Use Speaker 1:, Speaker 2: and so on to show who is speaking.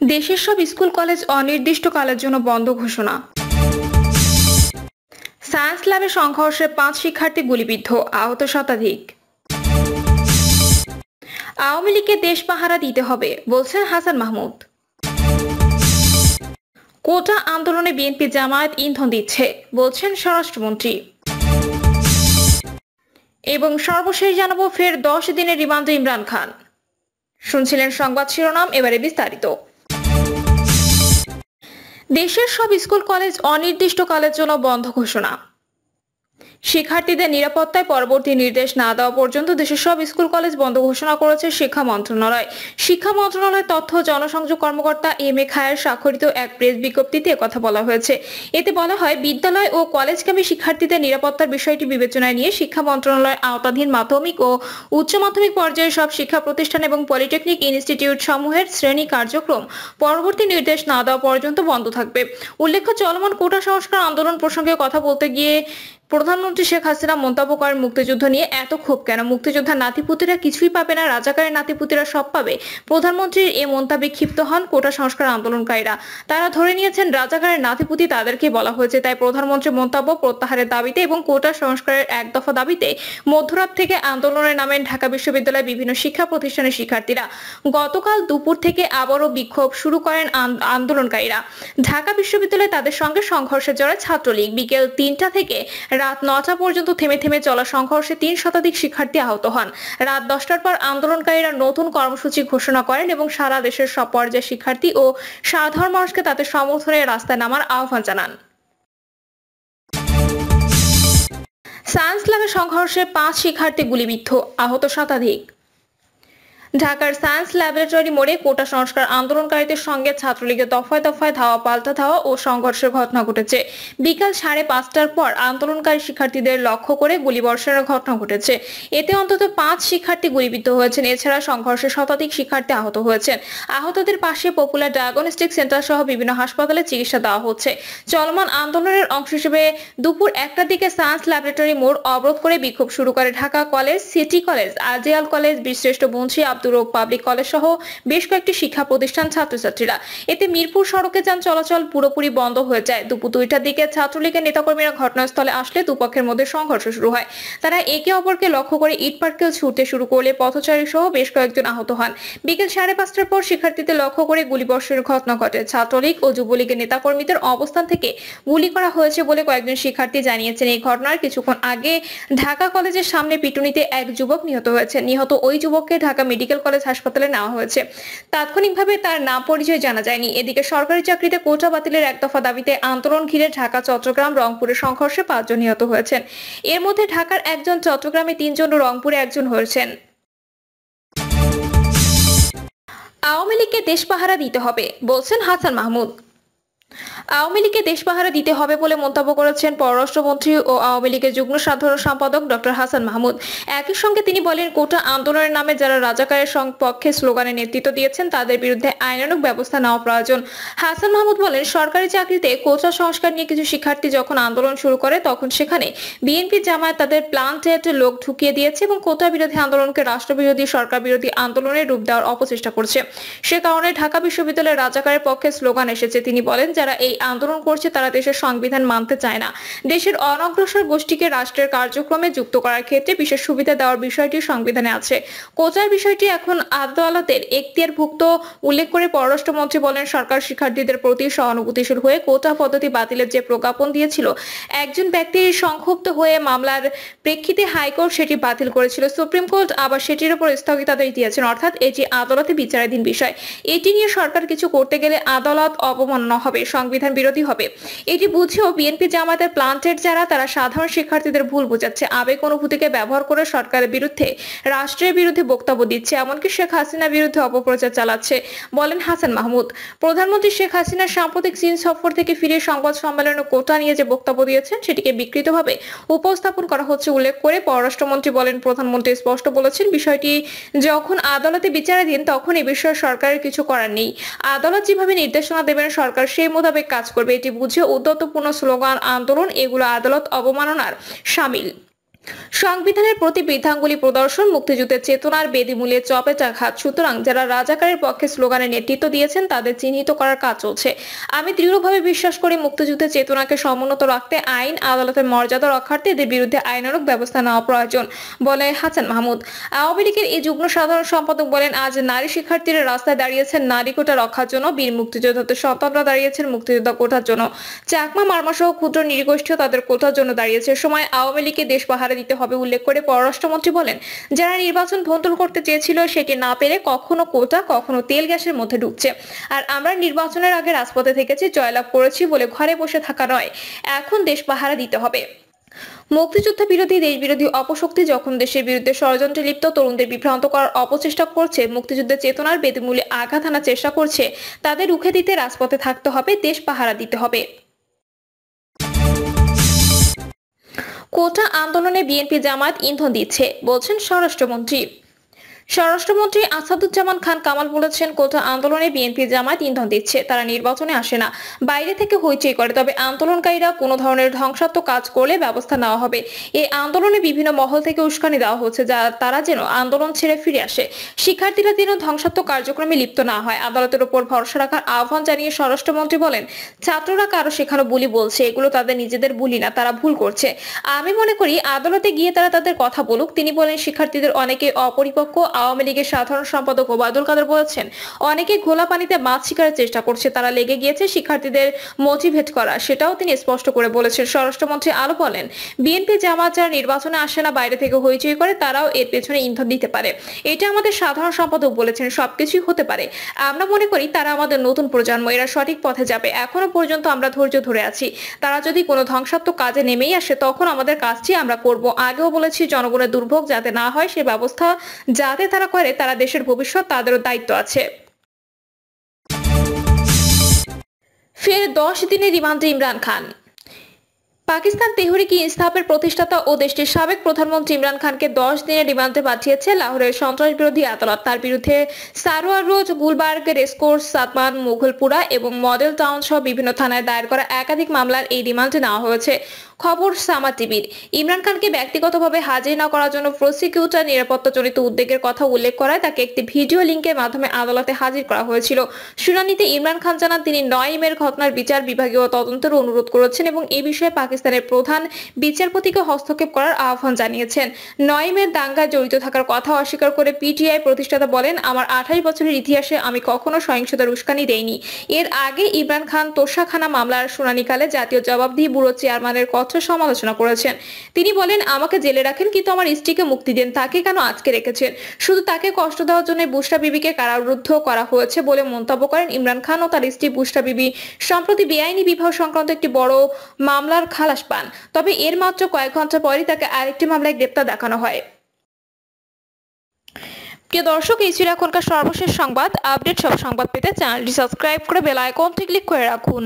Speaker 1: দেশের সব school college অনির্দিষ্টকালের জন্য বন্ধ ঘোষণা। সায়েন্স ল্যাবে সংঘর্ষে 5 শিক্ষার্থী গুলিবিদ্ধ, আহত শতাধিক। আওয়ামী লীগকে দেশ পাহারা দিতে হবে বলছেন হাসান মাহমুদ। কোটা আন্দোলনে বিএনপি জামায়াত ইন্ধন দিচ্ছে বলছেন স্বরাষ্ট্রমন্ত্রী। এবং সর্বশেষ জানাবো, ফের 10 দিনের রিমান্ডে ইমরান খান। শুনছিলেন সংবাদ শিরোনাম, এবারে বিস্তারিত। দেশের সব স্কুল কলেজ অনির্দিষ্টকালের জন্য বন্ধ ঘোষণা। শিক্ষার্থীদের নিরাপত্তায় পরবর্তী নির্দেশ না দেওয়া পর্যন্ত দেশের সব স্কুল কলেজ বন্ধ ঘোষণা করেছে শিক্ষা মন্ত্রণালয়। শিক্ষা মন্ত্রণালয়ের তথ্য জনসংযোগ কর্মকর্তা এম এ খায়ের স্বাক্ষরিত এক প্রেস বিজ্ঞপ্তিতে একথা বলা হয়েছে। এতে বলা হয়, বিদ্যালয় ও কলেজগামী শিক্ষার্থীদের নিরাপত্তার বিষয়টি বিবেচনায় নিয়ে শিক্ষা মন্ত্রণালয়ের আওতাধীন মাধ্যমিক ও উচ্চ মাধ্যমিক পর্যায়ের সব শিক্ষা প্রতিষ্ঠান এবং পলিটেকনিক ইনস্টিটিউট সমূহের শ্রেণী কার্যক্রম পরবর্তী নির্দেশ না দেওয়া পর্যন্ত বন্ধ থাকবে। উল্লেখ্য, চলমান কোটা সংস্কার আন্দোলন প্রসঙ্গে কথা বলতে গিয়ে প্রধানমন্ত্রী শেখ হাসিনা মন্তব্য করেন, মুক্তিযুদ্ধ নিয়ে এত ক্ষোভ কেন? মুক্তিযোদ্ধার নাতিপুতিরা কিছুই পাবে না, রাজাকারের নাতিপুতিরা সব পাবে। প্রধানমন্ত্রীর এ মন্তব্যে ক্ষিপ্ত হন কোটা সংস্কার আন্দোলনকারীরা। তারা ধরে নিয়েছেন রাজাকারের নাতিপুতি তাদেরকে বলা হয়েছে। তাই প্রধানমন্ত্রীর মন্তব্য প্রত্যাহারের দাবিতে এবং কোটা সংস্কারের এক দফা দাবিতে মধ্যরাত থেকে আন্দোলনের নামে ঢাকা বিশ্ববিদ্যালয়ের বিভিন্ন শিক্ষা প্রতিষ্ঠানের শিক্ষার্থীরা গতকাল দুপুর থেকে আবারও বিক্ষোভ শুরু করেন আন্দোলনকারীরা। ঢাকা বিশ্ববিদ্যালয়ে তাদের সঙ্গে সংঘর্ষে জড়ায় ছাত্রলীগ। বিকেল 3টা থেকে রাত 9টা পর্যন্ত থেমে থেমে চলা সংঘর্ষে 3 শতাধিক শিক্ষার্থী আহত হন। রাত 10টার পর আন্দোলনকারীরা নতুন কর্মসূচি ঘোষণা করেন এবং সারা দেশের সব পর্যায়ের শিক্ষার্থী ও সাধারণ মানুষকে তাদের সমর্থনে রাস্তায় নামার আহ্বান জানান। সায়েন্স ল্যাবে সংঘর্ষে 5 শিক্ষার্থী গুলিবিদ্ধ, আহত শতাধিক। ঢাকার সায়েন্স ল্যাবরেটরি মোড়ে কোটা সংস্কার আন্দোলনকারীদের সঙ্গে ছাত্রলীগের দফায় দফায় ধাওয়া পাল্টা ধাওয়া ও সংঘর্ষের ঘটনা ঘটেছে। বিকাল 5:30টার পর আন্দোলনকারী শিক্ষার্থীদের লক্ষ্য করে গুলিবর্ষণের ঘটনা ঘটেছে। এতে অন্তত 5 শিক্ষার্থী গুলিবিদ্ধ হয়েছেন। এছাড়া সংঘর্ষে শতাধিক শিক্ষার্থী আহত হয়েছেন। আহতদের পাশে পপুলার ডায়াগনস্টিক সেন্টার সহ বিভিন্ন হাসপাতালে চিকিৎসা দেওয়া হচ্ছে। চলমান আন্দোলনের অংশ হিসেবে দুপুর 1টার দিকে সায়েন্স ল্যাবরেটরি মোড় অবরোধ করে বিক্ষোভ শুরু করে ঢাকা কলেজ, সিটি কলেজ, আজিয়াল কলেজ, বীরশ্রেষ্ঠ বংশী আব্দুর রউফ পাবলিক কলেজ সহ বেশ কয়েকটি শিক্ষা প্রতিষ্ঠান ছাত্রছাত্রীরা। এতে মিরপুর সড়কে যান চলাচল পুরোপুরি বন্ধ হয়ে যায়। দুপুর 2টার দিকে ছাত্রলীগের নেতাকর্মীরা ঘটনাস্থলে আসলে দুপক্ষের মধ্যে সংঘর্ষ শুরু হয়। তারা একে অপরকে লক্ষ্য করে ইট পাটকেল ছুড়তে শুরু করলে পথচারী সহ বেশ কয়েকজন আহত হন। বিকেল 5:30টার পর শিক্ষার্থীদের লক্ষ্য করে গুলিবর্ষণের ঘটনা ঘটে। ছাত্রলীগ ও যুবলীগের নেতাকর্মীদের অবস্থান থেকে গুলি করা হয়েছে বলে কয়েকজন শিক্ষার্থী জানিয়েছেন। এই ঘটনার কিছুক্ষণ আগে ঢাকা কলেজের সামনে পিটুনিতে এক যুবক নিহত হয়েছে। নিহত ওই যুবককে ঢাকা মেডিকেল কলেজ হাসপাতালে নেওয়া হয়েছে। তাৎক্ষণিকভাবে তার নাম পরিচয় জানা যায়নি। এদিকে সরকারি চাকরিতে কোটা বাতিলের এক দফা দাবিতে আন্দোলন ঘিরে ঢাকা, চট্টগ্রাম, রংপুরে সংঘর্ষে 5 জন নিহত হয়েছেন। এর মধ্যে ঢাকার 1 জন, চট্টগ্রামে 3 জন ও রংপুরে 1 জন হয়েছেন। আওয়ামী লীগকে দেশ পাহারা দিতে হবে বলছেন হাসান মাহমুদ। আওয়ামী লীগকে দেশ পাহারা দিতে হবে বলে মন্তব্য করেছেন পররাষ্ট্রমন্ত্রী ও আওয়ামী লীগের যুগ্ম সাধারণ সম্পাদক ডক্টর হাসান মাহমুদ। একই সঙ্গে তিনি বলেন, কোটা আন্দোলনের নামে যারা রাজাকারের পক্ষে স্লোগানে নেতৃত্ব দিয়েছেন তাদের বিরুদ্ধে আইনানুগ ব্যবস্থা নেওয়া প্রয়োজন। হাসান মাহমুদ বলেন, সরকারি চাকরিতে কোটা সংস্কার নিয়ে কিছু শিক্ষার্থী যখন আন্দোলন শুরু করে তখন সেখানে বিএনপি জামায়াত তাদের প্লান্টেড লোক ঢুকিয়ে দিয়েছে এবং কোটা বিরোধী আন্দোলনকে রাষ্ট্রবিরোধী, সরকার বিরোধী আন্দোলনের রূপ দেওয়ার অপচেষ্টা করছে। সে কারণে ঢাকা বিশ্ববিদ্যালয়ের রাজাকারের পক্ষে স্লোগান এসেছে। তিনি বলেন, যারা এই আন্দোলন করছে তারা দেশের সংবিধান মানতে চায় না। দেশের অনগ্রসর গোষ্ঠীকে রাষ্ট্রের কার্যক্রমে যুক্ত করার ক্ষেত্রে বিশেষ সুবিধা দেওয়ার বিষয়টি সংবিধানে আছে। কোটার বিষয়টি এখন আদালতের এখতিয়ারভুক্ত উল্লেখ করে পররাষ্ট্রমন্ত্রী বলেন, সরকার শিক্ষার্থীদের প্রতি সহানুভূতিশীল হয়ে কোটা পদ্ধতি বাতিলের যে প্রজ্ঞাপন দিয়েছিল, একজন ব্যক্তির সংক্ষুব্ধ হয়ে মামলার প্রেক্ষিতে হাইকোর্ট সেটি বাতিল করেছিল। সুপ্রিম কোর্ট আবার সেটির উপর স্থগিতাদেশ দিয়েছেন, অর্থাৎ এটি আদালতে বিচারাধীন বিষয়। এটি নিয়ে সরকার কিছু করতে গেলে আদালত অবমাননা হবে, সংবিধান বিরোধী হবে। এটি বুঝেও বিএনপি জামায়াতের প্লান্টেড যারা, তারা সাধারণ শিক্ষার্থীদের ভুল বোঝাচ্ছে, আবেগ অনুভূতিকে ব্যবহার করে সরকারের বিরুদ্ধে, রাষ্ট্রের বিরুদ্ধে বক্তব্য দিচ্ছে, এমনকি শেখ হাসিনার বিরুদ্ধে অপপ্রচার চালাচ্ছে বলেন হাসান মাহমুদ। প্রধানমন্ত্রী শেখ হাসিনার সাম্প্রতিক চীন সফর থেকে ফিরে সংবাদ সম্মেলনে কোটা নিয়ে যে বক্তব্য দিয়েছেন সেটিকে বিকৃতভাবে উপস্থাপন করা হচ্ছে উল্লেখ করে পররাষ্ট্রমন্ত্রী বলেন, প্রধানমন্ত্রী স্পষ্ট বলেছেন, বিষয়টি যখন আদালতে বিচারাধীন তখন এ বিষয়ে সরকারের কিছু করার নেই। আদালত যেভাবে নির্দেশনা দেবেন সরকার সেই মোতাবেক কাজ করবে। এটি বুঝে উদ্যতপূর্ণ স্লোগান, আন্দোলন, এগুলো আদালত অবমাননার শামিল। সংবিধানের প্রতি বৃদ্ধাঙ্গুলি প্রদর্শন মুক্তিযুদ্ধের চেতনার বেদিমূলে চপেটাঘাত। সুতরাং যারা রাজাকারের পক্ষে স্লোগানের নেতৃত্ব দিয়েছেন তাদের চিহ্নিত করার কাজ চলছে। আমি দৃঢ়ভাবে বিশ্বাস করি মুক্তিযুদ্ধের চেতনাকে সমুন্নত রাখতে আইন আদালতের মর্যাদা রক্ষার্থে এদের বিরুদ্ধে আইনানুগ ব্যবস্থা নেওয়া প্রয়োজন বলে হাসান মাহমুদ। আওয়ামী লীগের এই যুগ্ম সাধারণ সম্পাদক বলেন, আজ নারী শিক্ষার্থীরা রাস্তায় দাঁড়িয়েছেন নারী কোটা রক্ষার জন্য, বীর মুক্তিযোদ্ধাদের সন্তানরা দাঁড়িয়েছেন মুক্তিযোদ্ধা কোটার জন্য, চাকমা মারমা সহ ক্ষুদ্র নৃগোষ্ঠীও তাদের কোটার জন্য দাঁড়িয়েছে। সময় আওয়ামী লীগকে দেশ পাহারা দিতে হবে উল্লেখ করে পররাষ্ট্রমন্ত্রী বলেন, যারা নির্বাচন ভণ্ডুল করতে চেয়েছিল সেটি না পেরে কখনো কোটা কখনো তেল গ্যাসের মধ্যে ঢুকছে। আর আমরা নির্বাচনের আগে রাজপথে থেকেছি, জয়লাভ করেছি বলে ঘরে বসে থাকা নয়, এখন দেশ পাহারা দিতে হবে। মুক্তিযুদ্ধ বিরোধী দেশ বিরোধী অপশক্তি যখন দেশের বিরুদ্ধে ষড়যন্ত্রে লিপ্ত তরুণদের বিভ্রান্ত করার অপচেষ্টা করছে, মুক্তিযুদ্ধের চেতনার বেদিমূলে আঘাত হানার চেষ্টা করছে, তাদের রুখে দিতে রাজপথে থাকতে হবে, দেশ পাহারা দিতে হবে। কোটা আন্দোলনে বিএনপি জামায়াত ইন্ধন দিচ্ছে বলছেন স্বরাষ্ট্রমন্ত্রী। স্বরাষ্ট্রমন্ত্রী আসাদুজ্জামান খান কামাল বলেছেন, কোটা আন্দোলনে বিএনপি জামায়াত ইন্ধন দিচ্ছে। তারা নির্বাচনে আসে না, বাইরে থেকে হইচই করে। তবে আন্দোলনকারীরা কোনো ধরনের ধ্বংসাত্মক কাজ করলে ব্যবস্থা নেওয়া হবে। এই আন্দোলনে বিভিন্ন মহল থেকে উস্কানি দেওয়া হচ্ছে, যা তারা যেন আন্দোলন ছেড়ে ফিরে আসে, শিক্ষার্থীরা যেন ধ্বংসাত্মক কার্যক্রমে লিপ্ত না হয়। আদালতের উপর ভরসা রাখার আহ্বান জানিয়ে স্বরাষ্ট্রমন্ত্রী বলেন, ছাত্ররা কারো শেখানো বুলি বলছে, এগুলো তাদের নিজেদের বুলি না, তারা ভুল করছে। আমি মনে করি আদালতে গিয়ে তারা তাদের কথা বলুক। তিনি বলেন, শিক্ষার্থীদের অনেকে অপরিপক্ক। আওয়ামী লীগের সাধারণ সম্পাদক ওবায়দুল কাদের বলেছেন, অনেকে ঘোলা পানিতে মাছ শিকারের চেষ্টা করছে, তারা লেগে গিয়েছে শিক্ষার্থীদের মোটিভেট করা, সেটাও তিনি স্পষ্ট করে বলেছেন। স্বরাষ্ট্রমন্ত্রী আরো বলেন, বিএনপি জামায়াত যারা নির্বাচনে আসে না, বাইরে থেকে হইচই করে, তারাও এর পেছনে ইন্ধন দিতে পারে। এটা আমাদের সাধারণ সম্পাদক বলেছেন, সবকিছুই হতে পারে। আমরা মনে করি তারা আমাদের নতুন প্রজন্ম, এরা সঠিক পথে যাবে। এখনো পর্যন্ত আমরা ধৈর্য ধরে আছি। তারা যদি কোনো ধ্বংসাত্মক কাজে নেমেই আসে, তখন আমাদের কাজটি আমরা করব। আগেও বলেছি, জনগণের দুর্ভোগ যাতে না হয় সে ব্যবস্থা যাতে তারা করে, তারা দেশের ভবিষ্যৎ, তাদেরও দায়িত্ব আছে। ফের 10 দিনের রিমান্ডে ইমরান খান। পাকিস্তান তেহরিক ইনসাফের প্রতিষ্ঠাতা ও দেশটির সাবেক প্রধানমন্ত্রী ইমরান খানকে 10 দিনের রিমান্ডে পাঠিয়েছে লাহোরের সন্ত্রাস বিরোধী আদালত। তার বিরুদ্ধে সারোয়ার রোড, গুলবার্গ, রেসকোর্স, সাতমান, মুঘলপুরা এবং মডেল টাউন সহ বিভিন্ন থানায় দায়ের করা একাধিক মামলার এই রিমান্ডে নেওয়া হয়েছে। খবর সামা টিভির। ইমরান খানকে ব্যক্তিগতভাবে হাজির না করার জন্য প্রসিকিউটর নিরাপত্তাজনিত উদ্বেগের কথা উল্লেখ করায় তাকে একটি ভিডিও লিঙ্কের মাধ্যমে আদালতে হাজির করা হয়েছিল। শুনানিতে ইমরান খান জানান, তিনি 9 মের ঘটনার বিচার বিভাগীয় তদন্তের অনুরোধ করেছেন এবং এই বিষয়ে পাকিস্তানের প্রধান বিচারপতিকে হস্তক্ষেপ করার আহ্বান জানিয়েছেন। 9 মের দাঙ্গায় জড়িত থাকার কথা অস্বীকার করে পিটিআই প্রতিষ্ঠাতা বলেন, আমার 28 বছরের ইতিহাসে আমি কখনো সহিংসতার উস্কানি দেইনি। এর আগে ইমরান খান তোষাখানা মামলার শুনানিকালে জাতীয় জবাবদিহি ব্যুরো চেয়ারম্যানের সমালোচনা করেছেন। তিনি বলেন, আমাকে জেলে রাখেন কিন্তু আমার স্ত্রীকে মুক্তি দেন, তাকে কেন আটকে রেখেছেন? শুধু তাকে কষ্ট দেওয়ার জন্য বুশরা বিবিকে কারারুদ্ধ করা হয়েছে বলে মন্তব্য করেন ইমরান খান ও তার স্ত্রী বুশরা বিবি। সম্প্রতি বেআইনি বিবাহ সংক্রান্ত একটি বড় মামলার খালাস পান, তবে এর মাত্র কয়েক ঘন্টা পরই তাকে আরেকটি মামলায় গ্রেপ্তার দেখানো হয়। প্রিয় দর্শক, এই ছিল এখনকার সর্বশেষ সংবাদ। আপডেট সব সংবাদ পেতে চ্যানেলটি সাবস্ক্রাইব করে বেল আইকনটি ক্লিক করে রাখুন।